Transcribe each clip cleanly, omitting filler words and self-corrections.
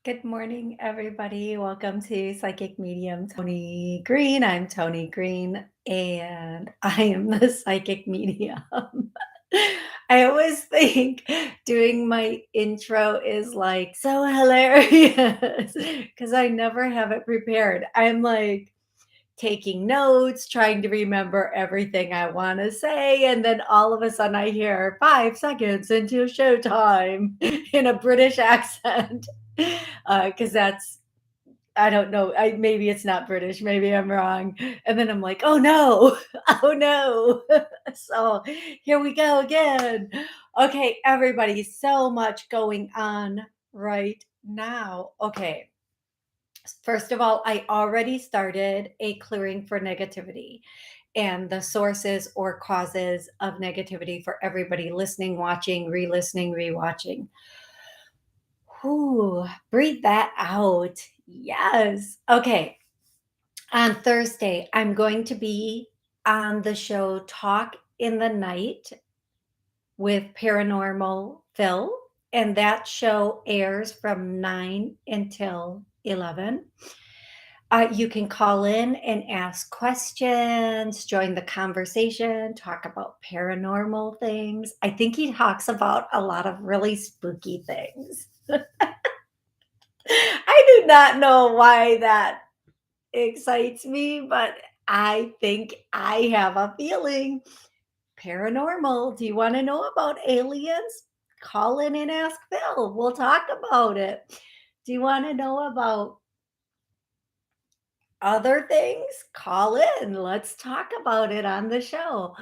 Good morning, everybody. Welcome to Psychic Medium Toni Greene. I'm Toni Greene, and I am the psychic medium. I always think doing my intro is like so hilarious because I never have it prepared. I'm like taking notes, trying to remember everything I want to say, and then all of a sudden I hear 5 seconds into showtime in a British accent. Because that's I don't know. Maybe it's not British. Maybe I'm wrong. And then I'm like, oh no, oh no. So here we go again. Okay, everybody, so much going on right now. Okay, first of all, I already started a clearing for negativity and the sources or causes of negativity for everybody listening, watching, re listening, re watching. Whew, breathe that out. Yes. Okay. On Thursday, I'm going to be on the show Talk in the Night with Paranormal Phil. And that show airs from 9 until 11. You can call in and ask questions, join the conversation, talk about paranormal things. I think he talks about a lot of really spooky things. I do not know why that excites me, but I think I have a feeling paranormal. Do you want to know about aliens? Call in and ask Phil. We'll talk about it. Do you want to know about other things? Call in. Let's talk about it on the show.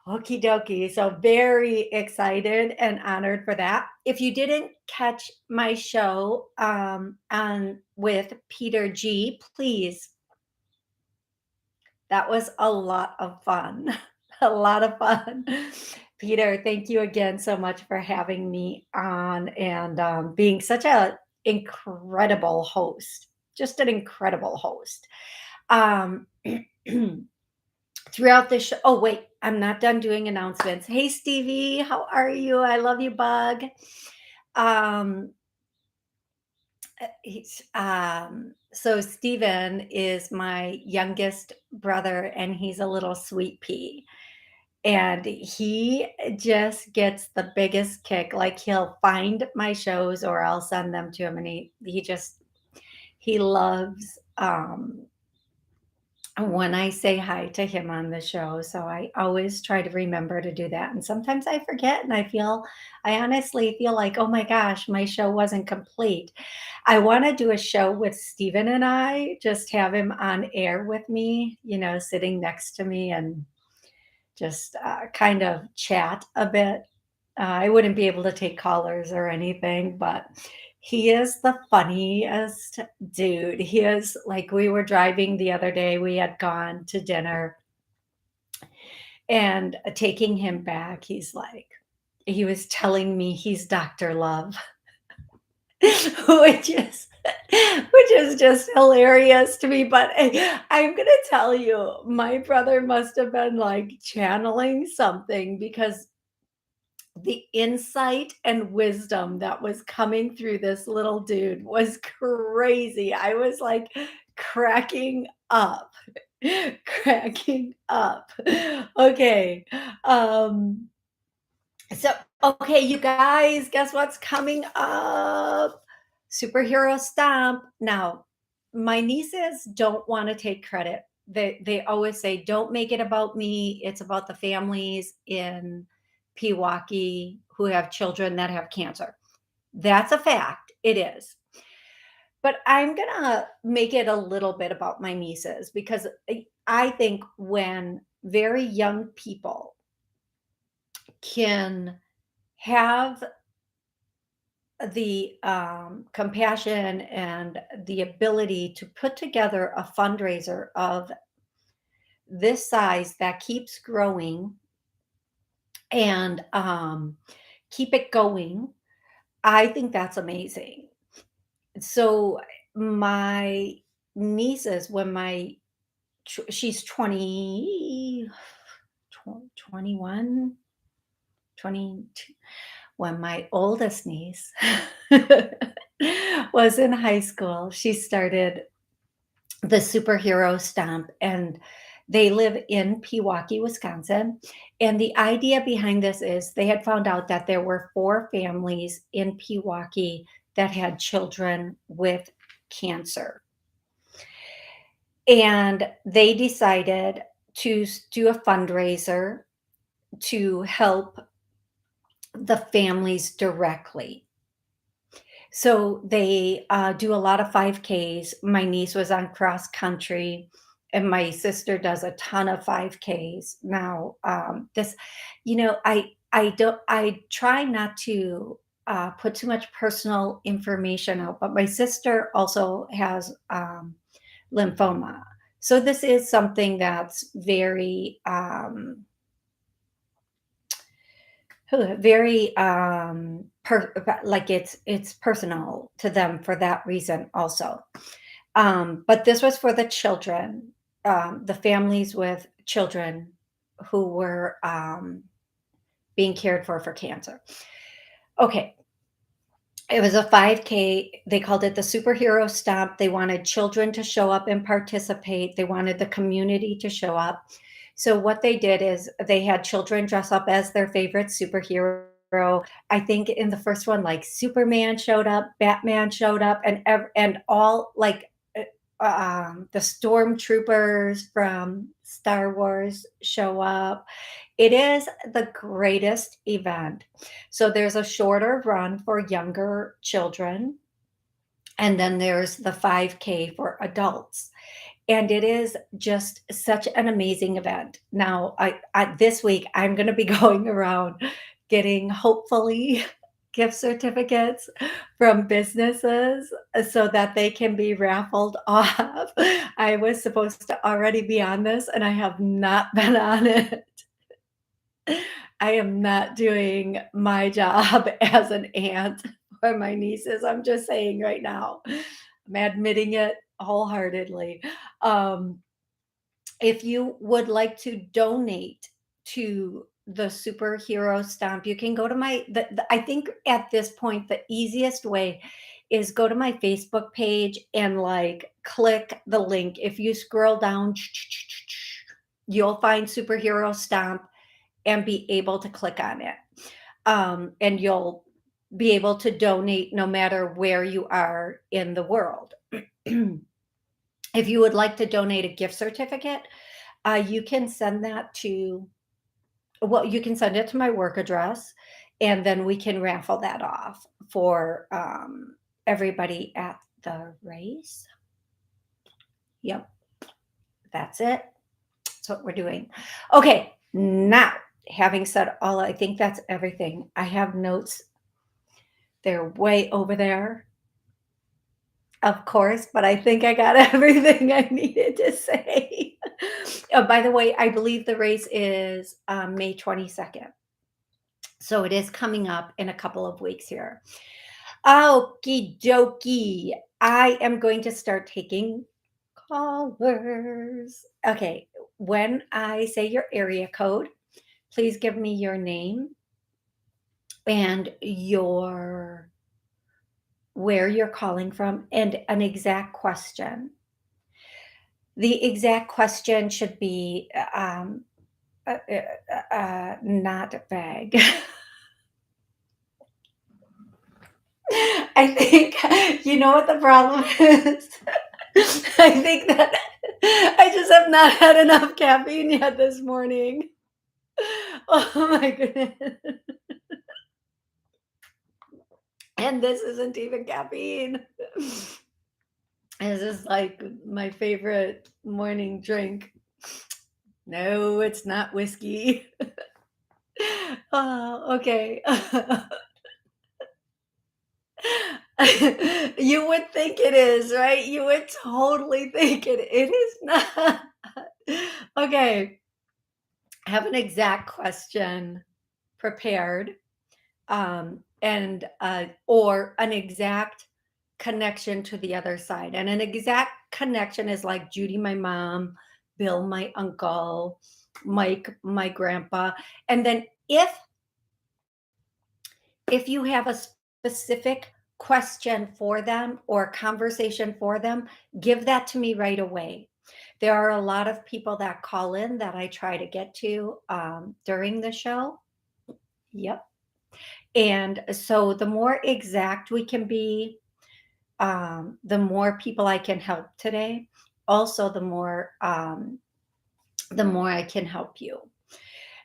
Okie dokie. So, very excited and honored for that. If you didn't catch my show on with Peter G, please, that was a lot of fun. A lot of fun. Peter, thank you again so much for having me on and being such a incredible host. Just an incredible host. Um, throughout the show. Oh, wait, I'm not done doing announcements. Hey, Stevie, how are you? I love you, Bug. Um, so Steven is my youngest brother, and he's a little sweet pea. And he just gets the biggest kick. Like he'll find my shows or I'll send them to him, and he loves when I say hi to him on the show. So I always try to remember to do that. And sometimes I forget and I honestly feel like, oh my gosh, my show wasn't complete. I want to do a show with Steven and I, just have him on air with me, sitting next to me and just kind of chat a bit. I wouldn't be able to take callers or anything, but he is the funniest dude. He is like, we were driving the other day, we had gone to dinner and taking him back, he was telling me he's Dr. Love, which is which is just hilarious to me. But I'm gonna tell you, my brother must have been like channeling something because the insight and wisdom that was coming through this little dude was crazy. I was like cracking up, cracking up. Okay. Um, so, okay, you guys, guess what's coming up? Superhero Stomp. Now, my nieces don't want to take credit. They always say, "Don't make it about me. It's about the families in Pewaukee who have children that have cancer." That's a fact. It is. But I'm gonna make it a little bit about my nieces because I think when very young people can have the compassion and the ability to put together a fundraiser of this size that keeps growing and keep it going, I think that's amazing. So my nieces, when she's 20, 21, 22, when my oldest niece was in high school. She started the superhero stomp, and they live in Pewaukee, Wisconsin. And the idea behind this is they had found out that there were 4 families in Pewaukee that had children with cancer. And they decided to do a fundraiser to help the families directly. So they do a lot of 5Ks. My niece was on cross country, and my sister does a ton of 5Ks now. I try not to put too much personal information out, but my sister also has lymphoma. So this is something that's very very like it's personal to them for that reason also. But this was for the children, the families with children who were being cared for cancer. Okay, it was a 5K. They called it the superhero stomp. They wanted children to show up and participate. They wanted the community to show up. So what they did is they had children dress up as their favorite superhero. I think in the first one, like Superman showed up, Batman showed up, and all like the stormtroopers from Star Wars show up. It is the greatest event. So there's a shorter run for younger children, and then there's the 5K for adults. And it is just such an amazing event. Now, this week I'm going to be going around getting hopefully gift certificates from businesses so that they can be raffled off. I was supposed to already be on this and I have not been on it. I am not doing my job as an aunt for my nieces. I'm just saying right now. I'm admitting it wholeheartedly. Um, if you would like to donate to the superhero stomp, you can go to I think at this point the easiest way is go to my Facebook page and like click the link. If you scroll down, you'll find superhero stomp and be able to click on it. And you'll be able to donate no matter where you are in the world. If you would like to donate a gift certificate, you can send that to, well, you can send it to my work address, and then we can raffle that off for everybody at the race. Yep, that's it. That's what we're doing. Okay, now, having said all, I think that's everything. I have notes. They're way over there, of course, but I think I got everything I needed to say. Oh, by the way, I believe the race is May 22nd. So it is coming up in a couple of weeks here. Okie dokie. I am going to start taking callers. Okay. When I say your area code, please give me your name and where you're calling from and an exact question. The exact question should be not vague. I think you know what the problem is. I think that I just have not had enough caffeine yet this morning. Oh my goodness. And this isn't even caffeine. This is like my favorite morning drink. No, it's not whiskey. Oh, okay. You would think it is, right? You would totally think it is not. Okay, I have an exact question prepared, and or an exact connection to the other side. And an exact connection is like Judy, my mom, Bill, my uncle, Mike, my grandpa. And then if you have a specific question for them or conversation for them, give that to me right away. There are a lot of people that call in that I try to get to during the show. Yep. And so the more exact we can be, the more people I can help today. Also, the more I can help you.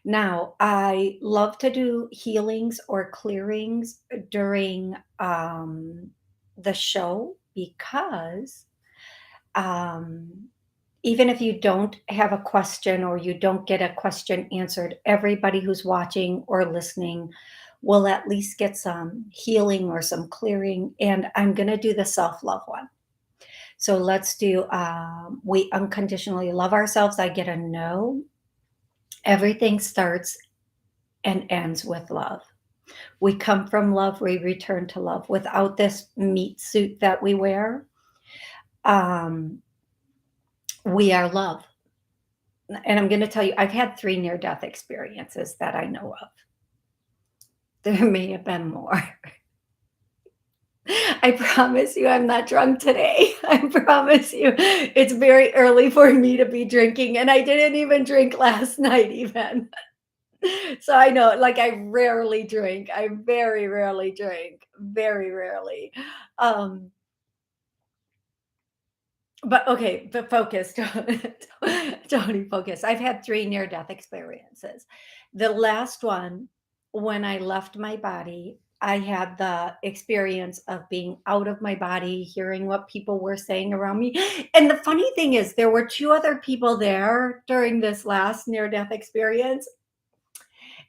Now, I love to do healings or clearings during the show because um, even if you don't have a question or you don't get a question answered, everybody who's watching or listening will at least get some healing or some clearing. And I'm going to do the self love one. So let's do we unconditionally love ourselves. I get a no. Everything starts and ends with love. We come from love, we return to love. Without this meat suit that we wear, um, we are love. And I'm going to tell you, I've had 3 near death experiences that I know of. There may have been more. I promise you, I'm not drunk today. I promise you, it's very early for me to be drinking, and I didn't even drink last night, even. So I know, like, I rarely drink. I very rarely drink, very rarely. Um, but okay, but focus, Tony, focus. I've had 3 near-death experiences. The last one, when I left my body, I had the experience of being out of my body, hearing what people were saying around me. And the funny thing is, there were 2 other people there during this last near-death experience,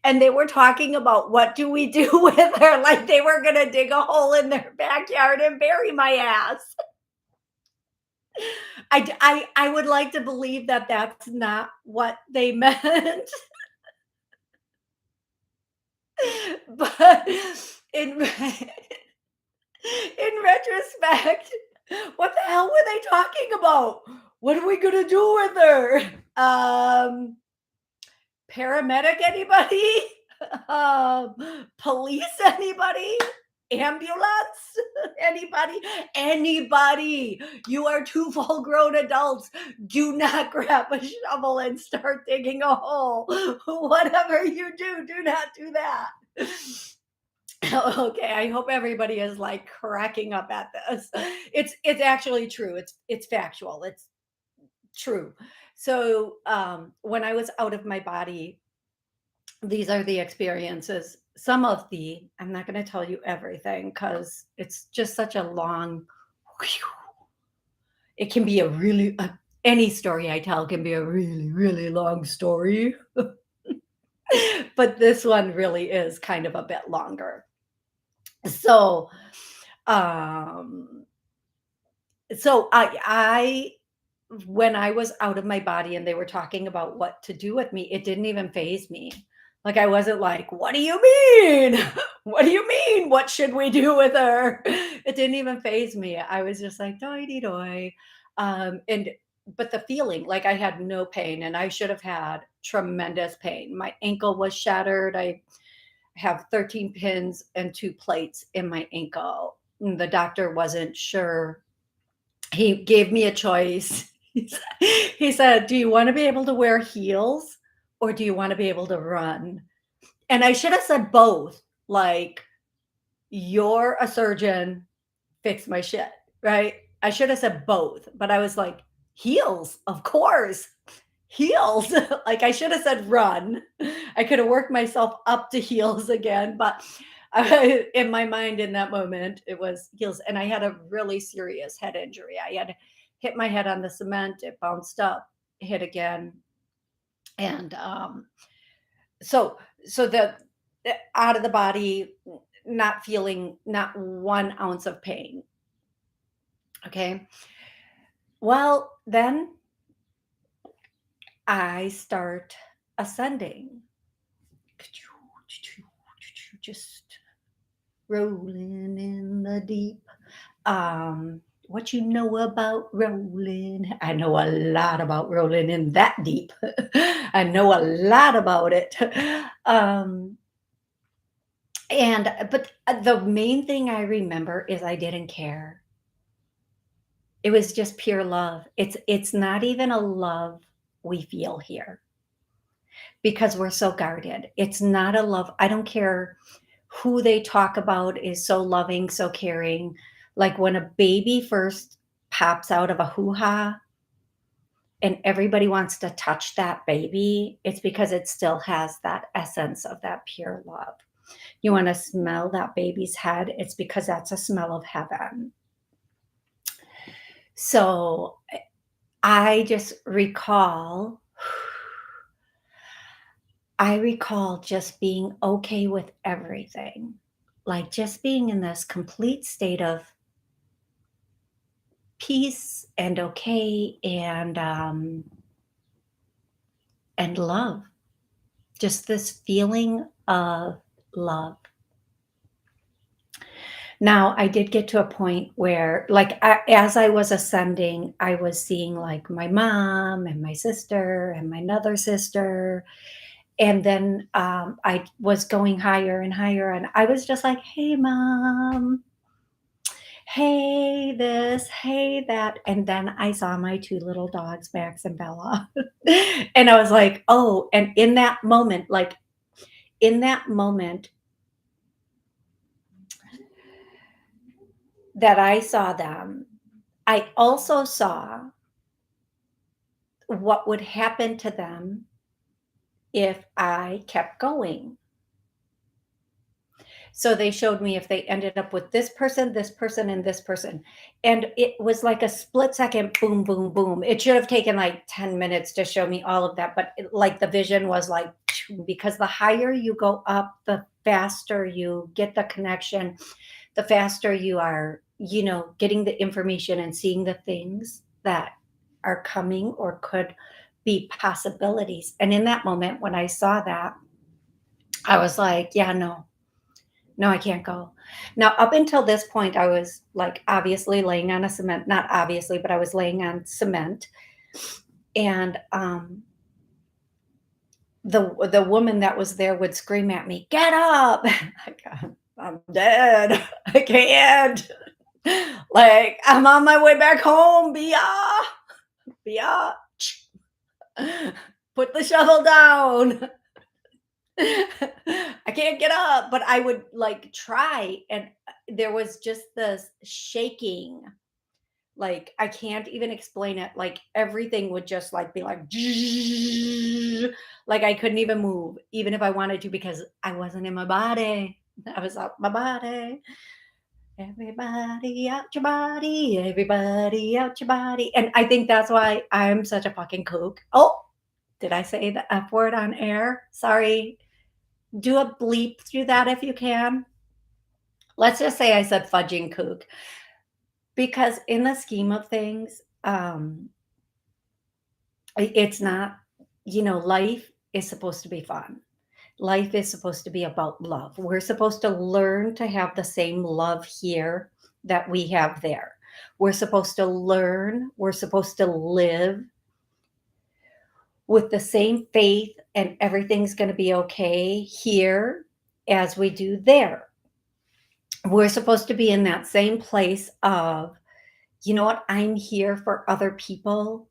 and they were talking about what do we do with her, like they were gonna dig a hole in their backyard and bury my ass. I would like to believe that that's not what they meant, but in in retrospect, what the hell were they talking about? What are we gonna do with her? Paramedic anybody? Police anybody? Ambulance? Anybody? Anybody? You are 2 full grown adults. Do not grab a shovel and start digging a hole. Whatever you do, do not do that. Okay, I hope everybody is like cracking up at this. It's actually true. It's factual. It's true. So when I was out of my body, these are the experiences. Some of the, I'm not going to tell you everything because it's just such a long, it can be a really, any story I tell can be a really, really long story. But this one really is kind of a bit longer. So, um, so when I was out of my body and they were talking about what to do with me, it didn't even phase me. Like I wasn't like, "What do you mean? What do you mean? What should we do with her?" It didn't even phase me. I was just like, "Doi dee doi." And but the feeling, like I had no pain and I should have had tremendous pain. My ankle was shattered. I have 13 pins and 2 plates in my ankle. The doctor wasn't sure. He gave me a choice. He said, "Do you want to be able to wear heels or do you want to be able to run?" And I should have said both. Like, "You're a surgeon, fix my shit," right? I should have said both, but I was like, "Heels, of course. Heels." Like, I should have said run. I could have worked myself up to heels again, but in my mind in that moment, it was heels. And I had a really serious head injury. I had hit my head on the cement, it bounced up, hit again. And so so the out of the body, not feeling not 1 ounce of pain. Okay. Well, then I start ascending. Just rolling in the deep. What you know about rolling? I know a lot about rolling in that deep. I know a lot about it. Um, But the main thing I remember is I didn't care. It was just pure love. It's not even a love we feel here because we're so guarded. It's not a love. I don't care who they talk about is so loving, so caring. Like when a baby first pops out of a hoo-ha and everybody wants to touch that baby, it's because it still has that essence of that pure love. You want to smell that baby's head, it's because that's a smell of heaven. So I just recall I recall just being okay with everything, like just being in this complete state of peace and okay and love, just this feeling of love. Now, I did get to a point where, like, as I was ascending, I was seeing like my mom and my sister and my another sister. And then I was going higher and higher, and I was just like, hey, mom, hey, this, hey, that. And then I saw my two little dogs, Max and Bella. And I was like, oh, and in that moment that I saw them, I also saw what would happen to them if I kept going. So they showed me if they ended up with this person, and this person. And it was like a split second, boom, boom, boom. It should have taken like 10 minutes to show me all of that. But like the vision was like, because the higher you go up, the faster you get the connection, the faster you are, getting the information and seeing the things that are coming or could be possibilities. And in that moment, when I saw that, I was like, yeah, no, no, I can't go. Now, up until this point, I was like obviously laying on a cement, not obviously, but I was laying on cement. And the woman that was there would scream at me, get up. I'm dead. I can't. Like, I'm on my way back home. Bia. Put the shovel down. I can't get up, but I would like try, and there was just this shaking. Like I can't even explain it. Like everything would just like be like like I couldn't even move even if I wanted to because I wasn't in my body. I was out my body. Everybody out your body, everybody out your body. And I think that's why I'm such a fucking kook. Oh, did I say the F word on air? Sorry. Do a bleep through that if you can. Let's just say I said fudging kook because in the scheme of things, it's not, life is supposed to be fun. Life is supposed to be about love. We're supposed to learn to have the same love here that we have there. We're supposed to learn, we're supposed to live with the same faith, and everything's going to be okay here as we do there. We're supposed to be in that same place of, you know what, I'm here for other people.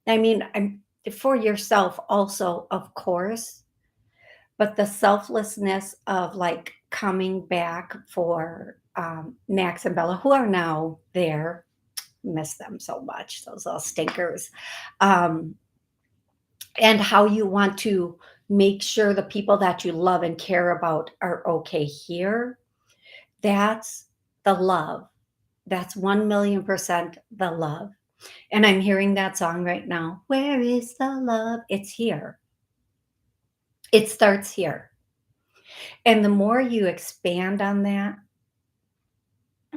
I mean, I'm for yourself also, of course, but the selflessness of like coming back for Max and Bella, who are now there. Miss them so much, those little stinkers. Um, and how you want to make sure the people that you love and care about are okay here. That's the love. That's 1,000,000% the love. And I'm hearing that song right now. Where is the love? It's here. It starts here. And the more you expand on that,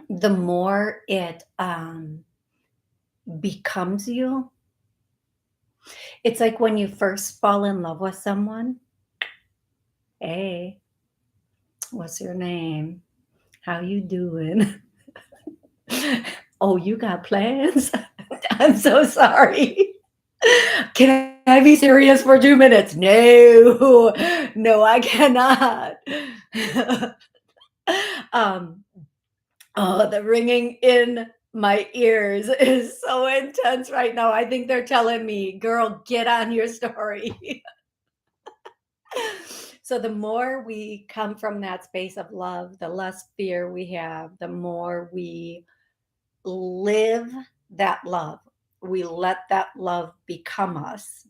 the more it becomes you. It's like when you first fall in love with someone. Hey, what's your name? How you doing? Oh, you got plans? I'm so sorry. Can I be serious for 2 minutes? No, no, I cannot. Um, oh, the ringing in my ears is so intense right now. I think they're telling me, "Girl, get on your story." So the more we come from that space of love, the less fear we have, the more we live that love. We let that love become us.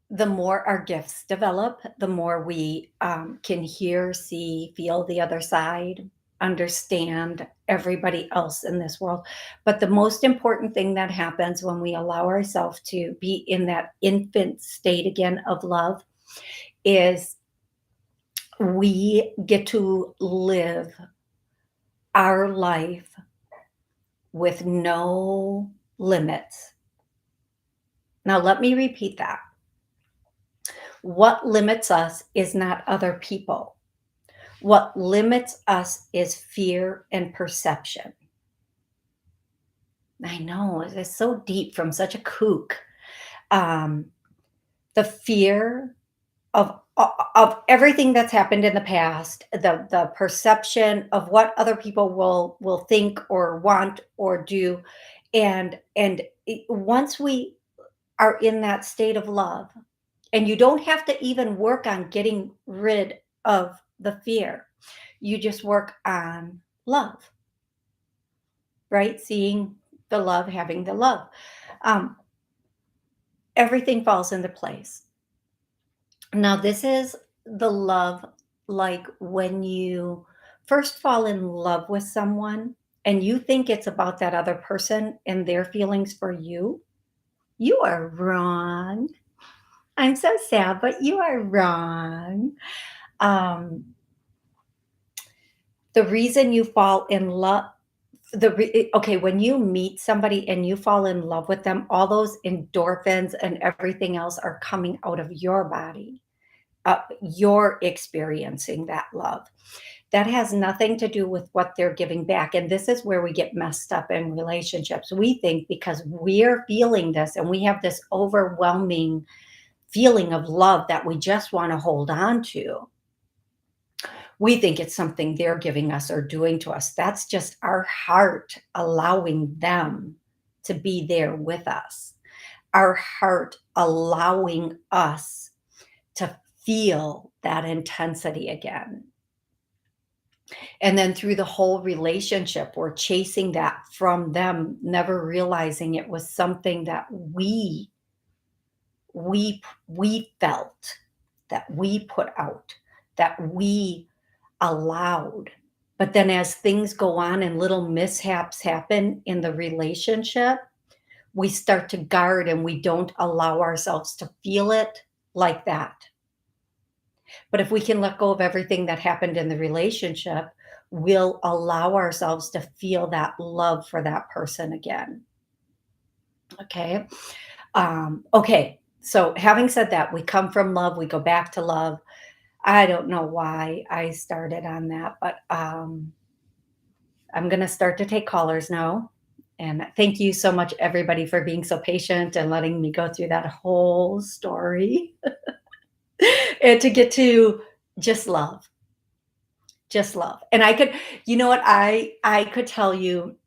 The more our gifts develop, the more we can hear, see, feel the other side, understand everybody else in this world. But the most important thing that happens when we allow ourselves to be in that infant state again of love is we get to live our life with no limits. Now, let me repeat that. What limits us is not other people. What limits us is fear and perception. I know it's so deep from such a kook. Um, the fear of everything that's happened in the past, the perception of what other people will think or want or do, and once we are in that state of love, and you don't have to even work on getting rid of the fear. You just work on love, right? Seeing the love, having the love. Um, Everything falls into place. Now, this is the love like when you first fall in love with someone and you think it's about that other person and their feelings for you. You are wrong. I'm so sad, but you are wrong. Um, the reason you fall in love okay, when you meet somebody and you fall in love with them, all those endorphins and everything else are coming out of your body. You're experiencing that love. That has nothing to do with what they're giving back. And this is where we get messed up in relationships. We think because we're feeling this and we have this overwhelming feeling of love that we just want to hold on to, we think it's something they're giving us or doing to us. That's just our heart allowing them to be there with us. Our heart allowing us to feel that intensity again. And then through the whole relationship, we're chasing that from them, never realizing it was something that we felt, that we put out, that we allowed. But then as things go on and little mishaps happen in the relationship, we start to guard and we don't allow ourselves to feel it like that. But if we can let go of everything that happened in the relationship, we'll allow ourselves to feel that love for that person again. Okay. Okay. So having said that, we come from love, we go back to love. I don't know why I started on that, but I'm going to start to take callers now. And thank you so much, everybody, for being so patient and letting me go through that whole story and to get to just love, just love. And I could, you know what, I could tell you,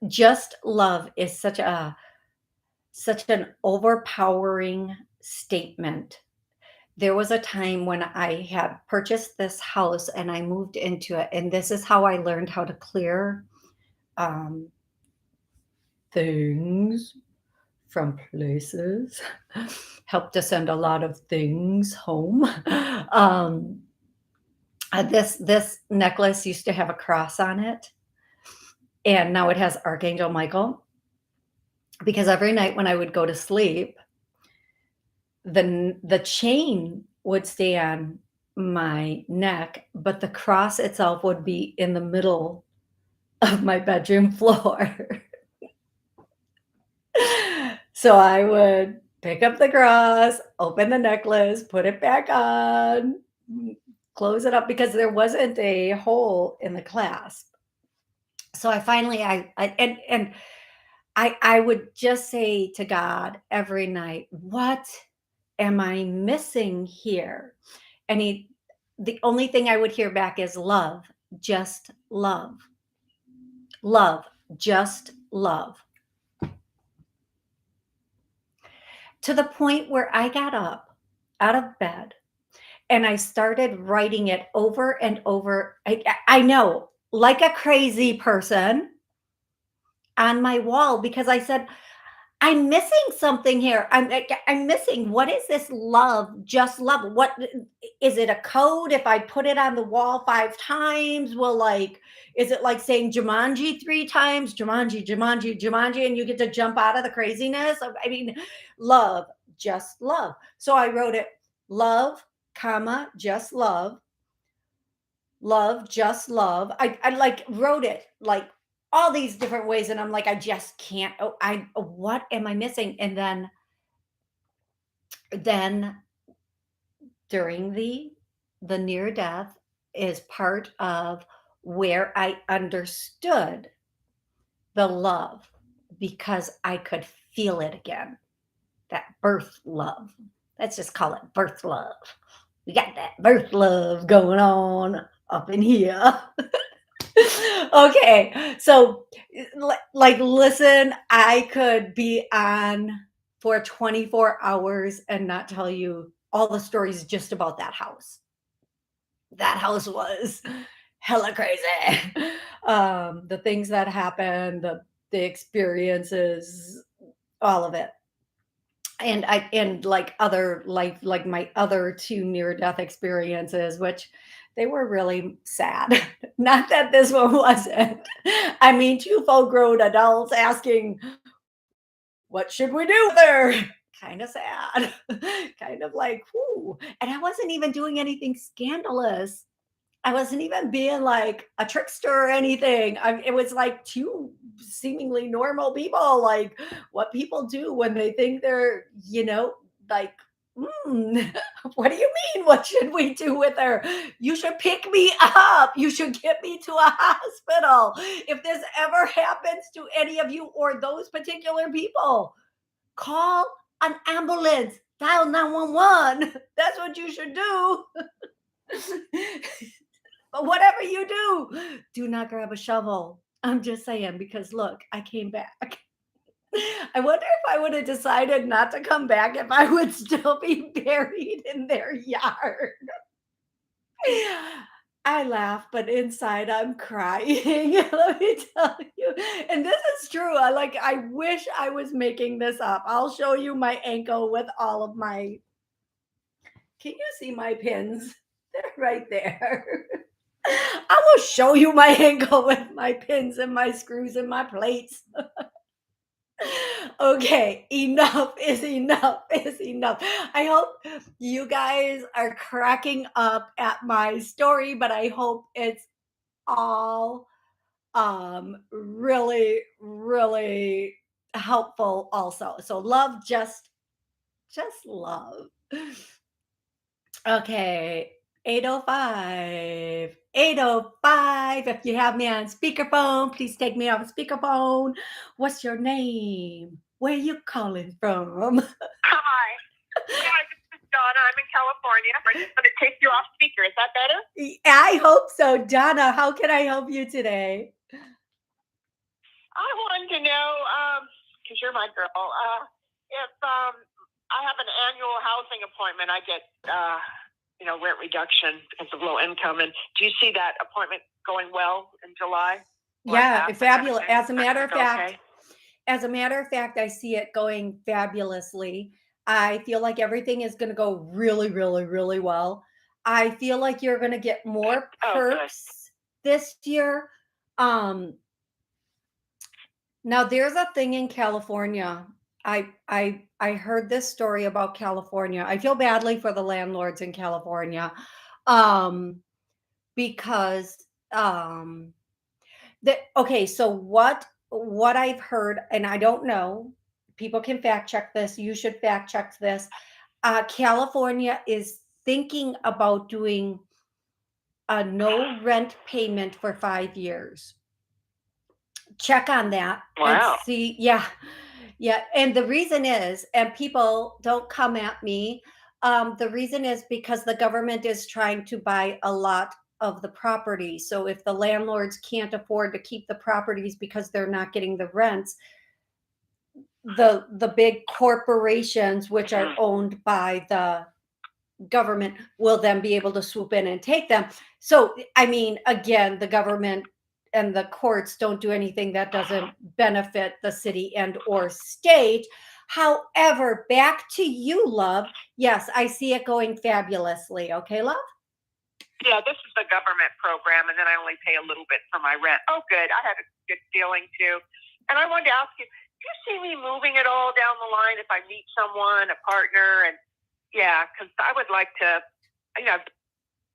just love is such an overpowering statement. There was a time when I had purchased this house and I moved into it, and this is how I learned how to clear um, things from places, help to send a lot of things home. Um, this necklace used to have a cross on it, and now it has Archangel Michael. Because every night when I would go to sleep, the chain would stay on my neck, but the cross itself would be in the middle of my bedroom floor. So I would pick up the cross, open the necklace, put it back on, close it up because there wasn't a hole in the clasp. So I finally and I would just say to God every night, "What am I missing here?" And the only thing I would hear back is love, just love, love, just love. To the point where I got up out of bed and I started writing it over and over. I know, like a crazy person on my wall because I said, I'm missing something here. I'm missing. What is this love? Just love. What is it? A code? If I put it on the wall 5 times, will like is it like saying Jumanji 3 times? Jumanji, Jumanji, Jumanji, and you get to jump out of the craziness? I mean, love, just love. So I wrote it, love, comma, just love, love, just love. I like wrote it like all these different ways, and I'm like, I just can't. Oh, what am I missing? And then during the near death is part of where I understood the love because I could feel it again. That birth love. Let's just call it birth love. We got that birth love going on up in here. Okay, so like listen, I could be on for 24 hours and not tell you all the stories just about that house. That house was hella crazy. The things that happened, the experiences, all of it. And like other like my other two near death experiences, which they were really sad. Not that this one wasn't. I mean, two full grown adults asking, what should we do with her? Kind of sad. Kind of like, whoo. And I wasn't even doing anything scandalous. I wasn't even being like a trickster or anything. It was like two seemingly normal people, like what people do when they think they're, like, mm, what do you mean? What should we do with her? You should pick me up. You should get me to a hospital. If this ever happens to any of you or those particular people, call an ambulance, dial 911. That's what you should do. But whatever you do not grab a shovel. I'm just saying, because look, I came back. I wonder if I would have decided not to come back if I would still be buried in their yard. I laugh, but inside I'm crying. Let me tell you. And this is true. I wish I was making this up. I'll show you my ankle with all of my. Can you see my pins? They're right there. I will show you my ankle with my pins and my screws and my plates. Okay, enough is enough is enough. I hope you guys are cracking up at my story, but I hope it's all really really helpful also. So love, just love. Okay, 805. 805. If you have me on speakerphone, please take me off speakerphone. What's your name? Where are you calling from? Hi. Hi, this is Donna. I'm in California. I'm just going to take you off speaker. Is that better? I hope so. Donna, how can I help you today? I wanted to know, because you're my girl, if I have an annual housing appointment, I get, rent reduction because of low income. And do you see that appointment going well in July? Yeah, fabulous. As a matter of fact, okay. As a matter of fact, I see it going fabulously. I feel like everything is going to go really, really, really well. I feel like you're going to get more perks this year. Now there's a thing in California. I heard this story about California. I feel badly for the landlords in California. Because okay, so what I've heard, and I don't know, people can fact check this. You should fact check this. California is thinking about doing a no rent payment for 5 years. Check on that. Wow. And see. Yeah. And the reason is, and people don't come at me, The reason is because the government is trying to buy a lot of the property. So if the landlords can't afford to keep the properties because they're not getting the rents, the big corporations, which are owned by the government, will then be able to swoop in and take them. So, I mean, again, the government and the courts don't do anything that doesn't benefit the city and or state. However, back to you, love. Yes, I see it going fabulously. Okay, love? Yeah, this is the government program, and then I only pay a little bit for my rent. Oh, good. I had a good feeling too. And I wanted to ask you, do you see me moving at all down the line if I meet someone, a partner? And yeah, because I would like to, you know.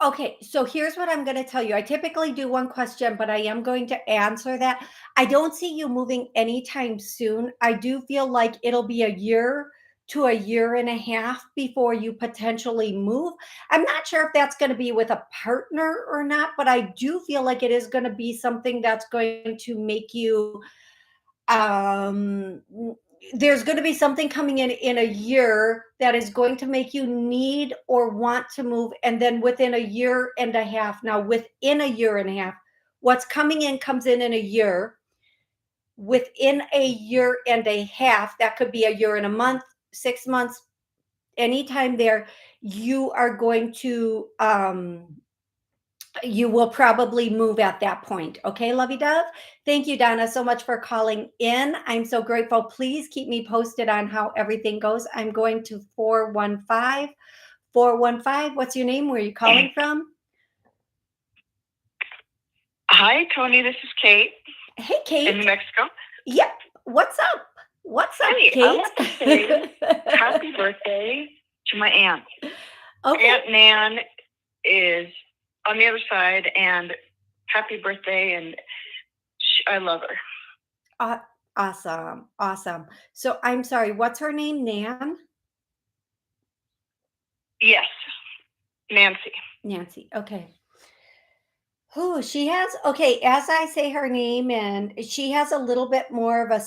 Okay, so here's what I'm going to tell you. I typically do one question, but I am going to answer that. I don't see you moving anytime soon. I do feel like it'll be a year to a year and a half before you potentially move. I'm not sure if that's going to be with a partner or not, but I do feel like it is going to be something that's going to make you um there's going to be something coming in a year that is going to make you need or want to move, and then within a year and a half, now within a year and a half, what's coming in comes in a year. Within a year and a half, that could be a year and a month, 6 months, anytime there, you are going to you will probably move at that point. Okay, lovey dove. Thank you, Donna, so much for calling in. I'm so grateful. Please keep me posted on how everything goes. I'm going to 415. 415, what's your name? Where are you calling from? Hi, Toni. This is Kate. Hey, Kate. In New Mexico. Yep. What's up? What's up, Hey, Kate? I want to say happy birthday to my aunt. Okay. Aunt Nan is on the other side, and happy birthday, and I love her. Awesome. Awesome. So I'm sorry, what's her name? Nan? Yes. Nancy. Nancy. Okay. Oh, she has, okay, as I say her name, and she has a little bit more of a,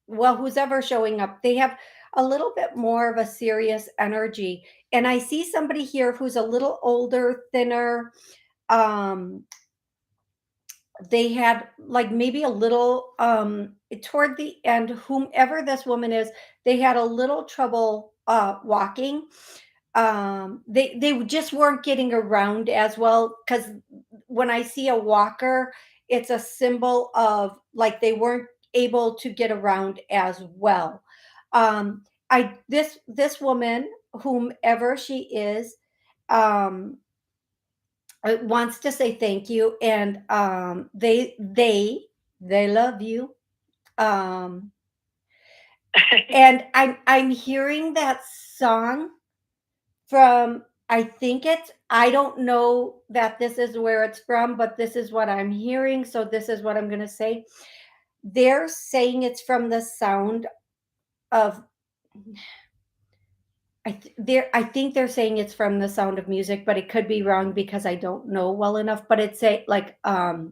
well, who's ever showing up, they have a little bit more of a serious energy. And I see somebody here who's a little older, thinner. Um, they had like maybe a little toward the end, whomever this woman is, they had a little trouble walking. They just weren't getting around as well, because when I see a walker, it's a symbol of like they weren't able to get around as well. I this woman, whomever she is, um wants to say thank you, and they love you. um and I'm hearing that song from, I think it's, I don't know that this is where it's from, but this is what I'm hearing, so this is what I'm going to say. They're saying it's from the sound of, I think they're saying it's from the Sound of Music, but it could be wrong because I don't know well enough. But it's a like da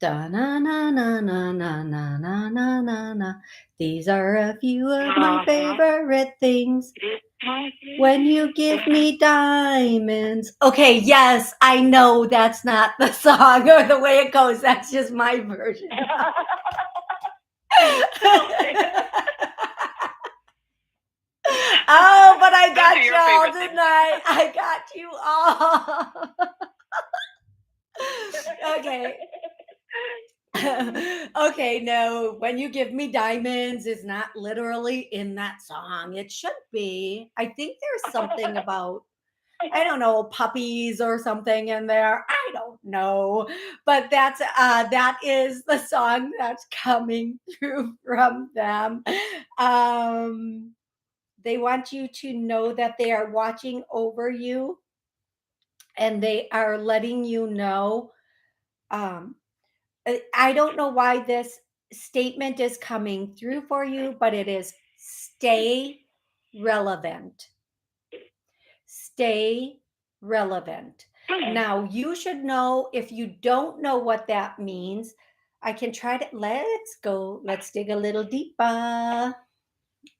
na na na na na na na na na na. These are a few of my favorite things. When you give me diamonds. Okay, yes, I know that's not the song or the way it goes. That's just my version. Oh, but I got you all, didn't I? I got you all. Okay. Okay, no, when you give me diamonds is not literally in that song. It should be. I think there's something about, I don't know, puppies or something in there. I don't know. But that is the song that's coming through from them. They want you to know that they are watching over you, and they are letting you know. um I don't know why this statement is coming through for you, but it is stay relevant. Stay relevant. Now, you should know, if you don't know what that means, I can try to, let's go, let's dig a little deeper.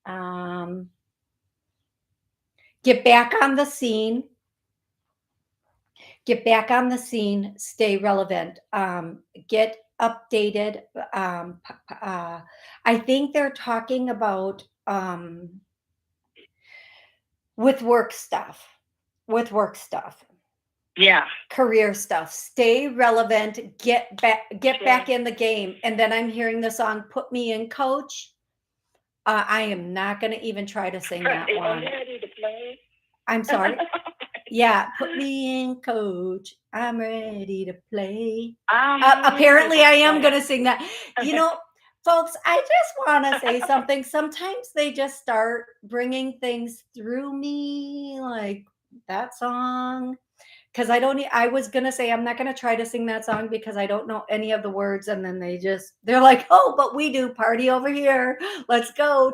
Um, Get back on the scene. Get back on the scene. Stay relevant. Get updated. I think they're talking about with work stuff. With work stuff. Yeah. Career stuff. Stay relevant. Get back in the game. And then I'm hearing the song "Put Me In, Coach." I am not going to even try to sing that one. Ready to play? I'm sorry. Yeah, put me in, coach. I'm ready to play. Apparently, I am going to sing that. You know, folks, I just want to say something. Sometimes they just start bringing things through me, like that song. Because I was going to say, I'm not going to try to sing that song because I don't know any of the words. And then they're like, oh, but we do, party over here. Let's go.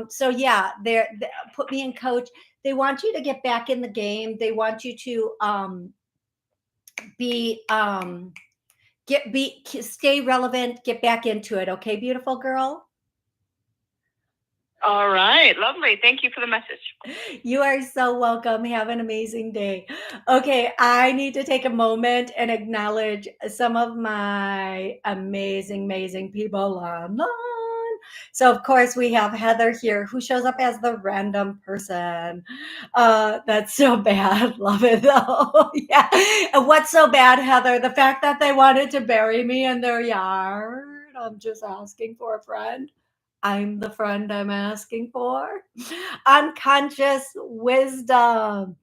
So yeah, put me in, coach. They want you to get back in the game. They want you to be stay relevant, get back into it. Okay, beautiful girl. All right, lovely. Thank you for the message. You are so welcome. Have an amazing day. Okay, I need to take a moment and acknowledge some of my amazing people online. So, of course, we have Heather here who shows up as the random person. That's so bad. Love it though. Yeah. And what's so bad, Heather? The fact that they wanted to bury me in their yard. I'm just asking for a friend. I'm the friend I'm asking for. Unconscious wisdom.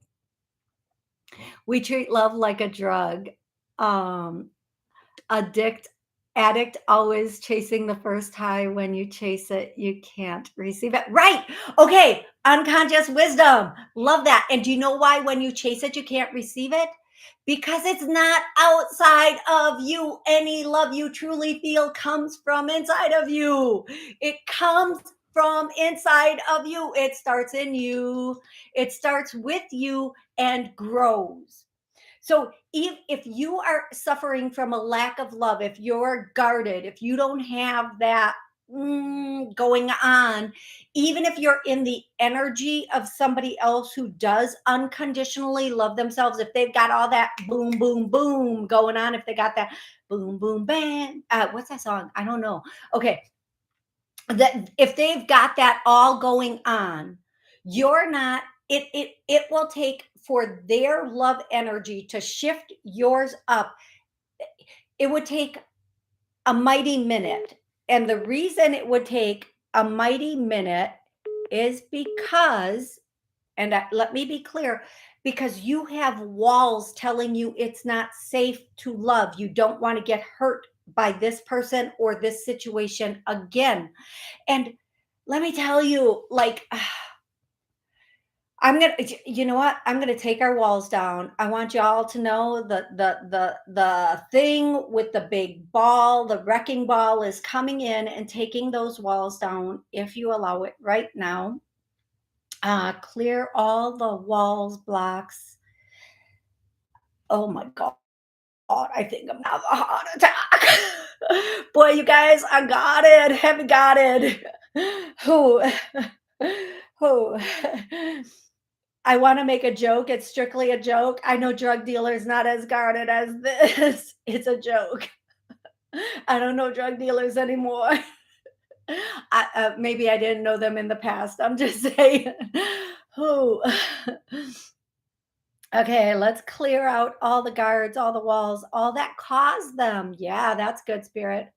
We treat love like a drug. Um, addict always chasing the first high. When you chase it, you can't receive it. Right. Okay. Unconscious wisdom. Love that. And do you know why when you chase it, you can't receive it? Because it's not outside of you. Any love you truly feel comes from inside of you. It comes from inside of you. It starts in you. It starts with you and grows. So if you are suffering from a lack of love, if you're guarded, if you don't have that going on, even if you're in the energy of somebody else who does unconditionally love themselves, if they've got all that boom, boom, boom going on, if they got that boom, boom, bang, what's that song? I don't know. Okay. That if they've got that all going on, you're not, it will take for their love energy to shift yours up. It would take a mighty minute. And the reason it would take a mighty minute is because, and let me be clear, because you have walls telling you it's not safe to love. You don't want to get hurt by this person or this situation again. And let me tell you, like, you know what? I'm gonna take our walls down. I want y'all to know the thing with the big ball, the wrecking ball is coming in and taking those walls down if you allow it right now. Clear all the walls, blocks. Oh my God. I think I'm gonna have a heart attack. Boy, you guys, I got it. Haven't got it. Who? Who? I want to make a joke. It's strictly a joke. I know drug dealers not as guarded as this. It's a joke. I don't know drug dealers anymore. Maybe I didn't know them in the past. I'm just saying. Who? Okay, let's clear out all the guards, all the walls, all that caused them. Yeah, that's good, Spirit.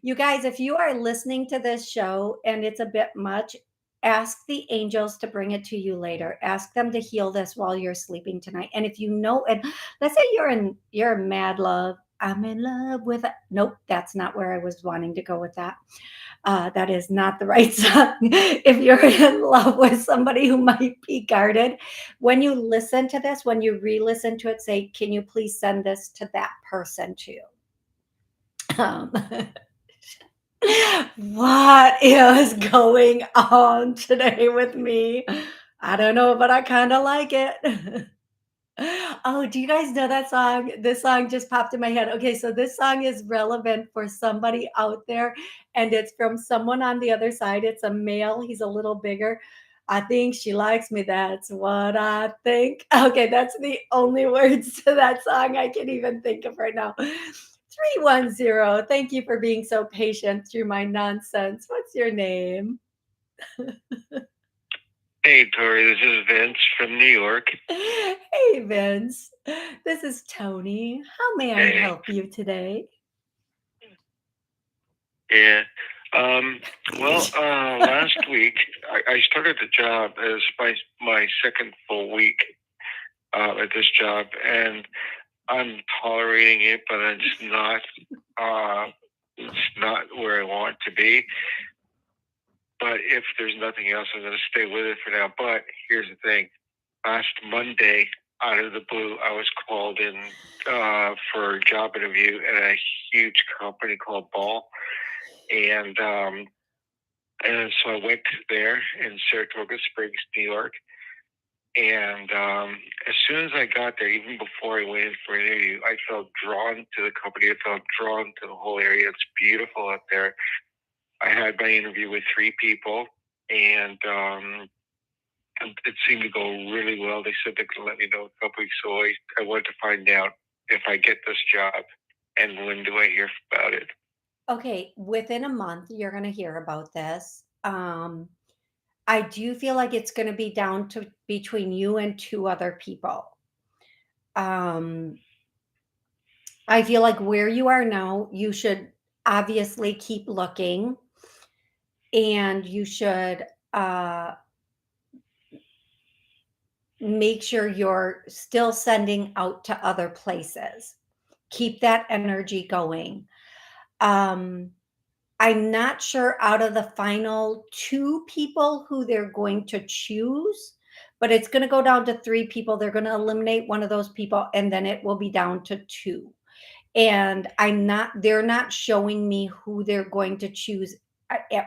You guys, if you are listening to this show and it's a bit much, ask the angels to bring it to you later. Ask them to heal this while you're sleeping tonight. And if you know, and let's say you're in mad love. I'm in love with it. Nope, that's not where I was wanting to go with that. That is not the right song. If you're in love with somebody who might be guarded, when you listen to this, when you re-listen to it, say, "Can you please send this to that person too?" Um, what is going on today with me? I don't know, but I kind of like it. Oh, do you guys know that song? This song just popped in my head. Okay, so this song is relevant for somebody out there, and it's from someone on the other side. It's a male, he's a little bigger. I think she likes me. That's what I think. Okay, that's the only words to that song I can even think of right now. 310. Thank you for being so patient through my nonsense. What's your name? Hey, Tori, this is Vince from New York. Hey, Vince. This is Toni. How may I Hey. help you today? Yeah. Last week I started the job as my second full week at this job, and I'm tolerating it, but it's not where I want to be. But if there's nothing else, I'm going to stay with it for now. But here's the thing: last Monday, out of the blue, I was called in for a job interview at a huge company called Ball, and so I went there in Saratoga Springs, New York. And as soon as I got there, even before I went in for an interview, I felt drawn to the company. I felt drawn to the whole area. It's beautiful out there. I had my interview with 3 people, and it seemed to go really well. They said they could let me know in a couple weeks, so I wanted to find out if I get this job and when do I hear about it. Okay, within a month, you're going to hear about this. I do feel like it's going to be down to between you and 2 other people. Um, I feel like where you are now, you should obviously keep looking, and you should make sure you're still sending out to other places. Keep that energy going. Um, I'm not sure out of the final 2 people who they're going to choose, but it's going to go down to 3 people. They're going to eliminate one of those people, and then it will be down to 2. And they're not showing me who they're going to choose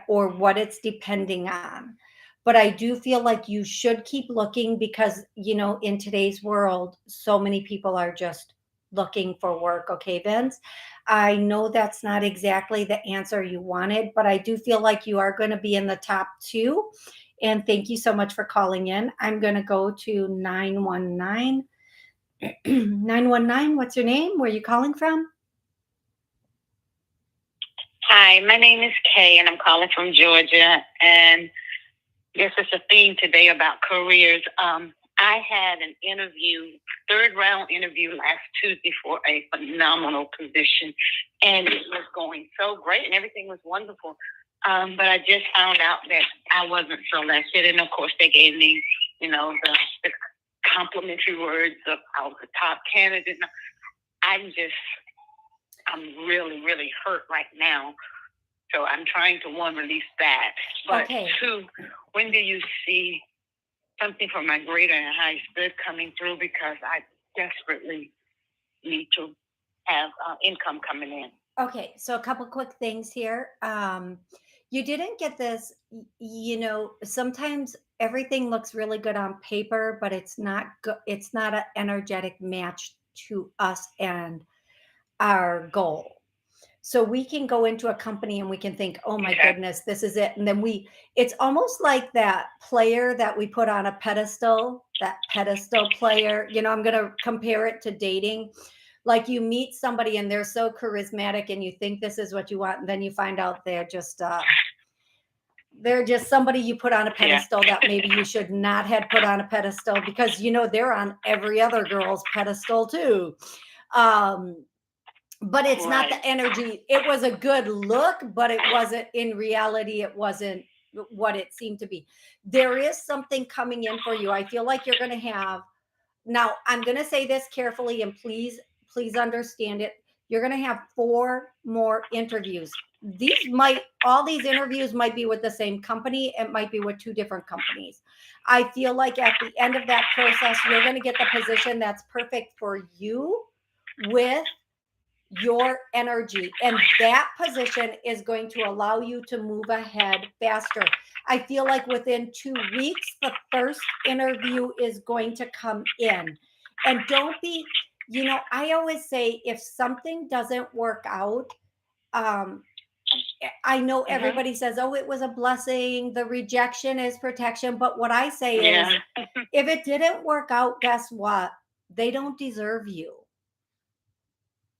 or what it's depending on. But I do feel like you should keep looking because, in today's world, so many people are just looking for work. Okay, Vince? I know that's not exactly the answer you wanted, but I do feel like you are going to be in the top 2. And thank you so much for calling in. I'm going to go to 919. 919, what's your name? Where are you calling from? Hi, my name is Kay, and I'm calling from Georgia. And this is a theme today about careers. I had an interview, 3rd round interview last Tuesday for a phenomenal position, and it was going so great, and everything was wonderful. But I just found out that I wasn't selected, and of course they gave me, the complimentary words of I was the top candidate. I'm really, really hurt right now. So I'm trying to, 1, release that. But Okay. 2, when do you see something for my greater and highest good coming through? Because I desperately need to have income coming in. Okay, so a couple quick things here. You didn't get this, sometimes everything looks really good on paper, but it's not good. It's not an energetic match to us and our goal. So we can go into a company and we can think, oh my Okay. goodness, this is it. And then it's almost like that player that we put on a pedestal, that pedestal player. I'm going to compare it to dating. Like you meet somebody and they're so charismatic and you think this is what you want. And then you find out they're just somebody you put on a pedestal that maybe you should not have put on a pedestal because, they're on every other girl's pedestal too. But it's not the energy. It was a good look, but it wasn't in reality. It wasn't what it seemed to be. There is something coming in for you. I feel like you're going to have, now I'm going to say this carefully and please understand it. You're going to have 4 more interviews. All these interviews might be with the same company. It might be with 2 different companies. I feel like at the end of that process, you're going to get the position that's perfect for you with your energy, and that position is going to allow you to move ahead faster. I feel like within 2 weeks the first interview is going to come in. And don't be, I always say if something doesn't work out, I know Mhm. everybody says, oh, it was a blessing. The rejection is protection. But what I say is, Yeah. if it didn't work out, guess what? They don't deserve you.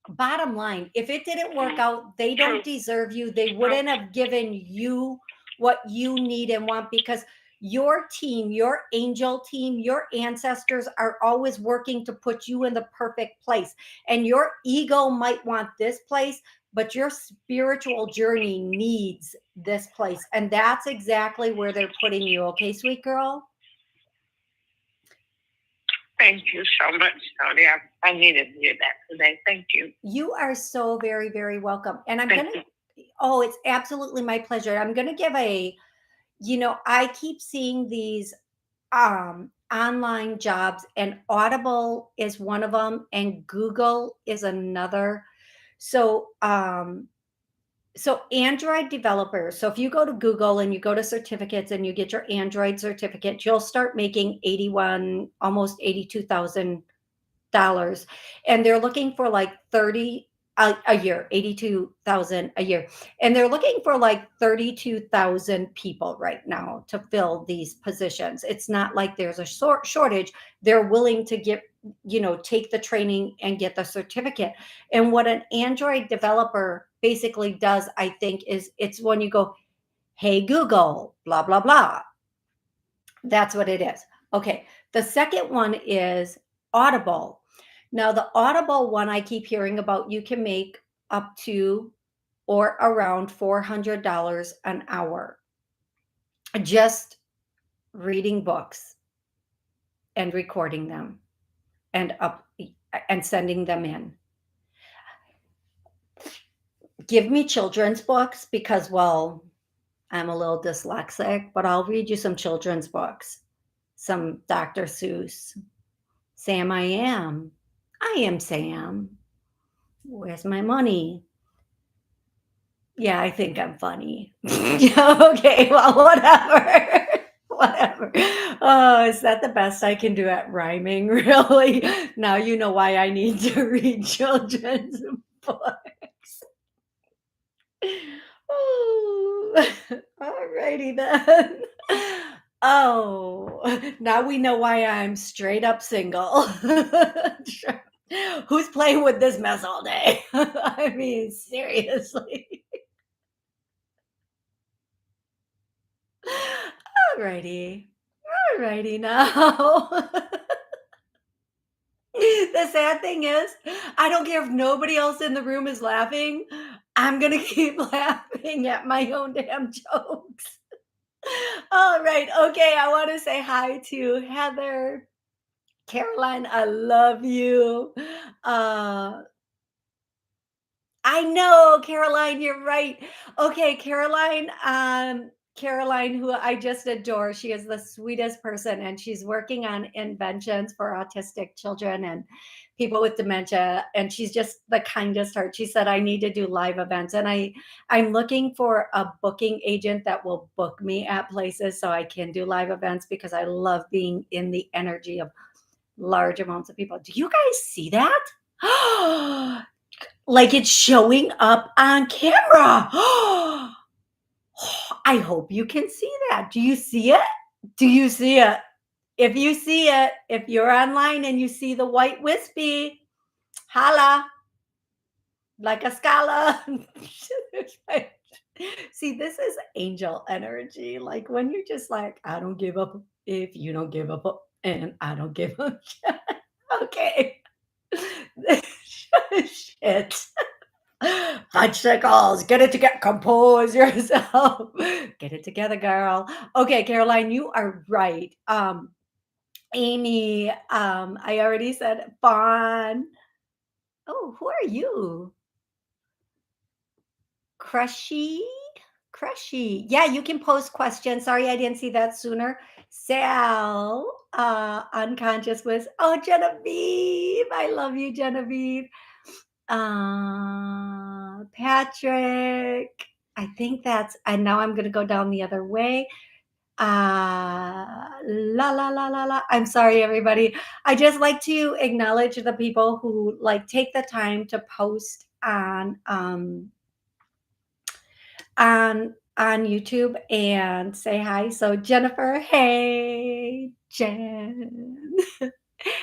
Bottom line, if it didn't work out, they don't deserve you. They wouldn't have given you what you need and want, because your team, your angel team, your ancestors are always working to put you in the perfect place. And your ego might want this place, but your spiritual journey needs this place. And that's exactly where they're putting you. Okay, sweet girl? Thank you so much, Toni. I needed to hear that today. Thank you. You are so very, very welcome. And I'm Thank going to, you. oh, it's absolutely my pleasure. I'm going to give a, I keep seeing these online jobs, and Audible is one of them, and Google is another. So Android developers, so if you go to Google and you go to certificates and you get your Android certificate, you'll start making 81, almost $82,000, and they're looking for like 30 a year, 82,000 a year, and they're looking for like 32,000 people right now to fill these positions. It's not like there's a shortage. They're willing to get, take the training and get the certificate. And what an Android developer basically does, I think, is it's when you go, hey Google, blah blah blah. That's what it is. Okay, the second one is Audible. Now, the Audible one I keep hearing about, you can make up to or around $400 an hour just reading books and recording them and sending them in. Give me children's books because, well, I'm a little dyslexic, but I'll read you some children's books. Some Dr. Seuss. Sam, I am Sam. Where's my money? Yeah, I think I'm funny. Okay, well, whatever. Whatever. Oh, is that the best I can do at rhyming? Really? Now you know why I need to read children's books. Ooh. All righty then. Oh, now we know why I'm straight up single. Who's playing with this mess all day? I mean, seriously. Alrighty. Alrighty now. The sad thing is, I don't care if nobody else in the room is laughing. I'm going to keep laughing at my own damn jokes. All right. Okay. I want to say hi to Heather. Caroline, I love you. I know, Caroline, you're right. Okay, Caroline, who I just adore. She is the sweetest person, and she's working on inventions for autistic children and people with dementia. And she's just the kindest heart. She said, I need to do live events. And I'm looking for a booking agent that will book me at places so I can do live events, because I love being in the energy of large amounts of people. Do you guys see that? Like it's showing up on camera. I hope you can see that. Do you see it? Do you see it? If you see it, if you're online and you see the white wispy, holla like a scala. See, this is angel energy. Like when you're just like, I don't give up if you don't give up, and I don't give up. Okay. Shit. Fudgesicles, get it together. Compose yourself. Get it together, girl. Okay, Caroline, you are right. Amy, I already said Fawn. Oh, who are you? Crushy? Crushy. Yeah, you can post questions. Sorry, I didn't see that sooner. Sal, unconscious was, oh, Genevieve. I love you, Genevieve. Patrick. I think that's, and now I'm going to go down the other way. La la la la la. I'm sorry, everybody. I just like to acknowledge the people who like take the time to post on YouTube and say hi. So Jennifer, hey Jen.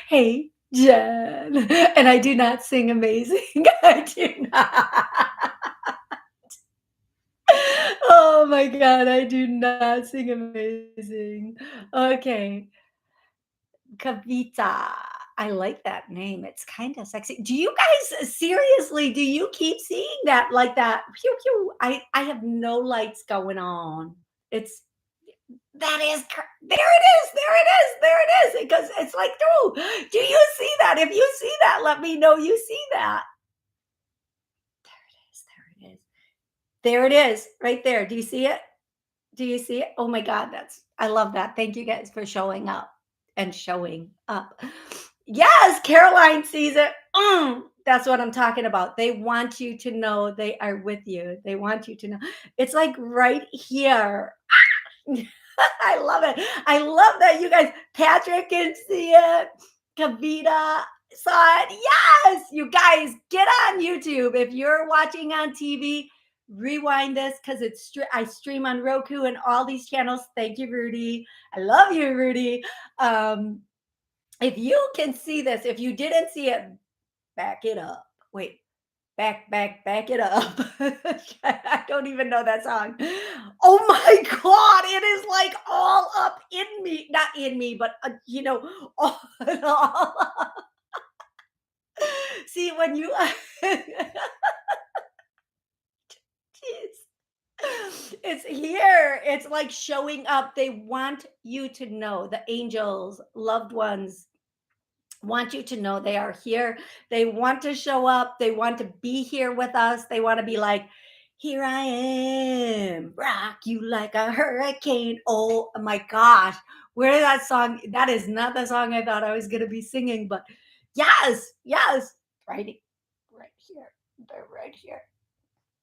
Hey Jen. And I do not sing amazing. I do not. Oh my god, I do not sing amazing. Okay. Kavita. I like that name. It's kind of sexy. Do you guys seriously? Do you keep seeing that like that? Pew pew. I have no lights going on. It's that is there. It is. There it is. There it is. Because it's like through. Do you see that? If you see that, let me know you see that. There it is. There it is. There it is. Right there. Do you see it? Do you see it? Oh my God, I love that. Thank you guys for showing up and showing up. Yes, Caroline sees it. That's what I'm talking about. They want you to know they are with you. They want you to know. It's like right here. I love it. I love that you guys, Patrick can see it. Kavita saw it. Yes, you guys, get on YouTube. If you're watching on TV, rewind this because I stream on Roku and all these channels. Thank you, Rudy. I love you, Rudy. If you can see this, if you didn't see it, back it up. Wait, back it up. I don't even know that song. Oh my God, it is like all up in me, not in me, but all, all see when you it's here. It's like showing up. They want you to know, the angels, loved ones want you to know they are here. They want to show up. They want to be here with us. They want to be like, here I am, rock you like a hurricane. Oh my gosh. Where did that song? That is not the song I thought I was going to be singing, but yes, yes. Right here. They're right here.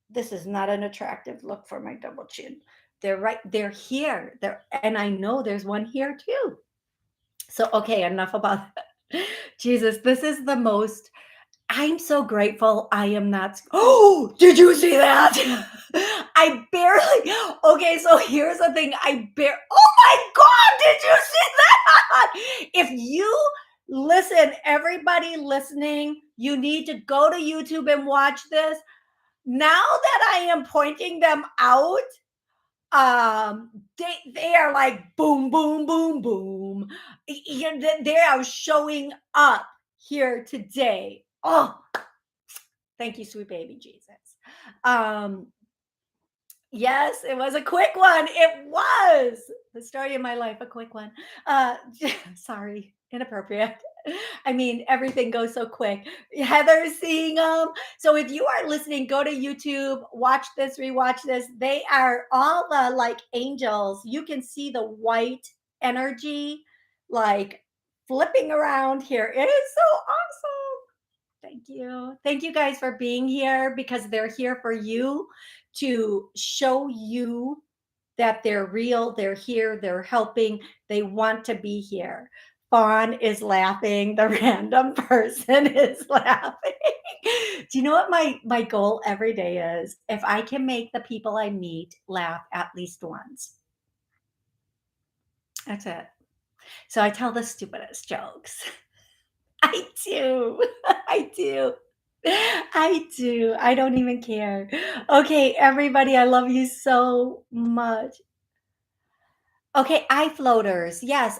This is not an attractive look for my double chin. They're here. And I know there's one here too. So, okay, enough about that. Jesus, this is the most. I'm so grateful I am not. Oh, did you see that? I barely. Okay, so here's the thing. Oh my God, did you see that? If you listen, everybody listening, you need to go to YouTube and watch this. Now that I am pointing them out, they are like boom boom boom boom. They are showing up here today. Oh, thank you, sweet baby Jesus. um yes, it was a quick one. It was the story of my life, a quick one. Sorry, inappropriate. I mean, everything goes so quick. Heather's seeing them. So if you are listening, go to YouTube, watch this, rewatch this. They are all the like angels. You can see the white energy like flipping around here. It is so awesome. Thank you. Thank you guys for being here because they're here for you to show you that they're real, they're here, they're helping, they want to be here. Fawn is laughing, the random person is laughing. Do you know what my goal every day is? If I can make the people I meet laugh at least once. That's it. So I tell the stupidest jokes. I do. I do. I do. I don't even care. Okay, everybody, I love you so much. Okay, eye floaters. Yes.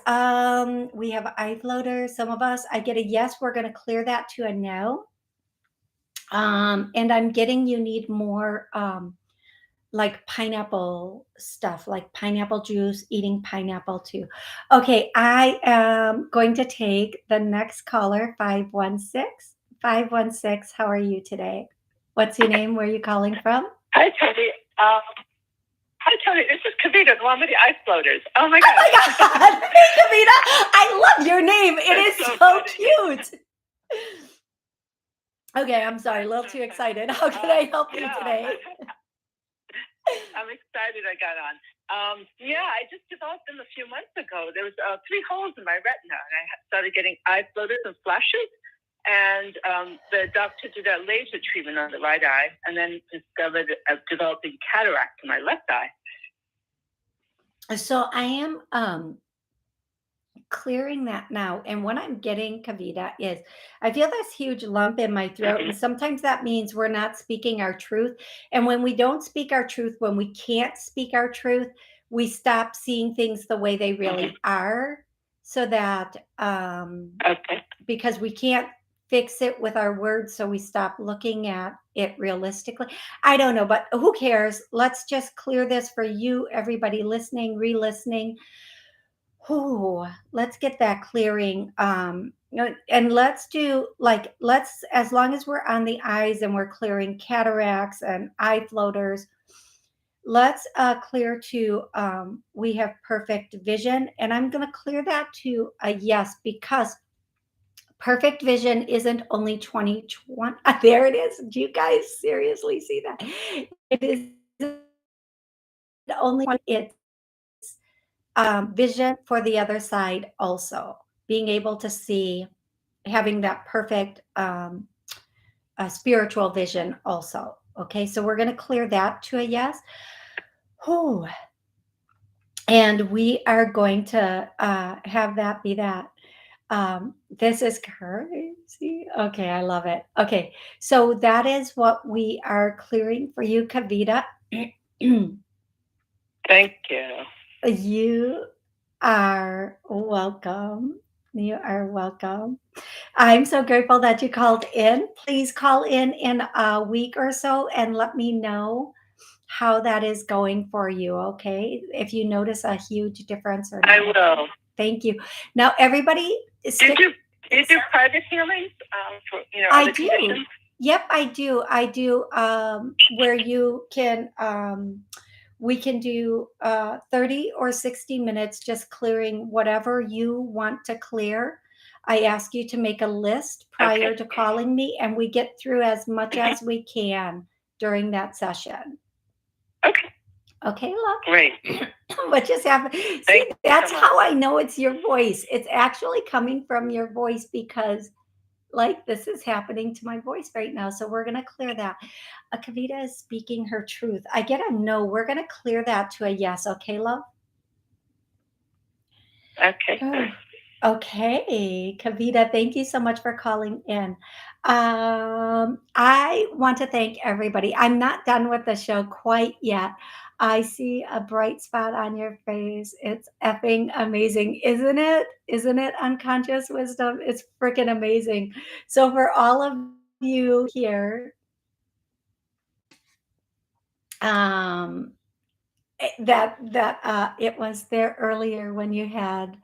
We have eye floaters. Some of us, I get a yes, we're going to clear that to a no. And I'm getting you need more like pineapple stuff, like pineapple juice, eating pineapple too. Okay, I am going to take the next caller, 516. 516, how are you today? What's your name? Where are you calling from? Hi, Toni. Hi, Toni. This is Kavita, the one with the ice floaters. Oh my God. Oh my God. Hey, Kavita. I love your name. It is so cute. Okay, I'm sorry. A little too excited. How can I help you today? I'm excited I got on. I just developed them a few months ago. There was 3 holes in my retina, and I started getting eye floaters and flashes. And the doctor did a laser treatment on the right eye, and then discovered developing cataract in my left eye. So I am clearing that now. And what I'm getting, Kavita, is I feel this huge lump in my throat. And sometimes that means we're not speaking our truth. And when we don't speak our truth, when we can't speak our truth, we stop seeing things the way they really are. So that because we can't fix it with our words, so we stop looking at it realistically. I don't know, but who cares? Let's just clear this for you, everybody listening, re-listening. Let's get that clearing. And let's do let's, as long as we're on the eyes and we're clearing cataracts and eye floaters, let's clear to we have perfect vision. And I'm going to clear that to a yes, because perfect vision isn't only 2020. There it is. Do you guys seriously see that? It is only, it's vision for the other side also. Being able to see, having that perfect spiritual vision also. Okay, so we're going to clear that to a yes. Whew. And we are going to have that be that. This is crazy. Okay, I love it. Okay, so that is what we are clearing for you, Kavita. Thank you. You are welcome. You are welcome. I'm so grateful that you called in. Please call in a week or so and let me know how that is going for you, okay? If you notice a huge difference or not. I will. Thank you. Now, everybody, Do you do private healings for I other do. conditions? Yep, I do. I do. Where you can, we can do 30 or 60 minutes just clearing whatever you want to clear. I ask you to make a list prior to calling me, and we get through as much as we can during that session. Okay. Okay, love. Great. What just happened? See, that's how I know it's your voice. It's actually coming from your voice, because this is happening to my voice right now. So we're going to clear that. Kavita is speaking her truth. I get a no. We're going to clear that to a yes. Okay, love? Okay. Okay, Kavita, thank you so much for calling in. I want to thank everybody. I'm not done with the show quite yet. I see a bright spot on your face. It's effing amazing, isn't it? Isn't it, Unconscious Wisdom? It's freaking amazing. So for all of you here, that it was there earlier when you had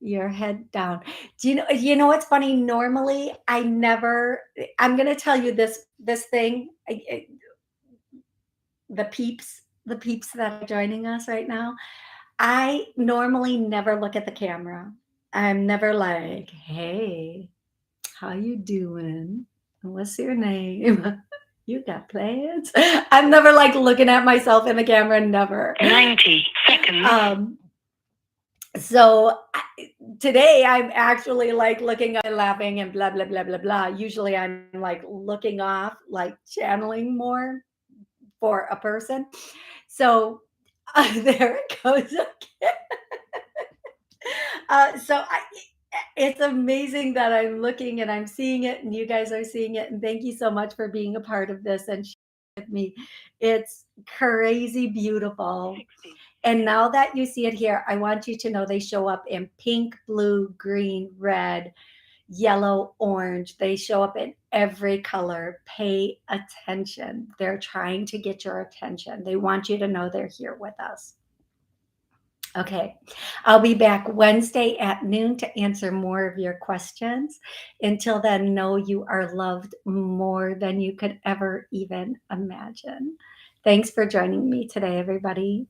your head down. Do you know what's funny? Normally, I'm going to tell you this thing. The peeps that are joining us right now. I normally never look at the camera. I'm never like, "Hey, how you doing? What's your name? You got plans?" I'm never like looking at myself in the camera. Never. 90 seconds. So today I'm actually like looking up and laughing and blah blah blah blah blah. Usually I'm like looking off, like channeling more for a person. So there it goes again. It's amazing that I'm looking and I'm seeing it, and you guys are seeing it. And thank you so much for being a part of this and sharing with me. It's crazy beautiful. And now that you see it here, I want you to know they show up in pink, blue, green, red, yellow, orange. They show up in every color. Pay attention. They're trying to get your attention. They want you to know they're here with us. Okay, I'll be back Wednesday at noon to answer more of your questions. Until then, know you are loved more than you could ever even imagine. Thanks for joining me today, everybody.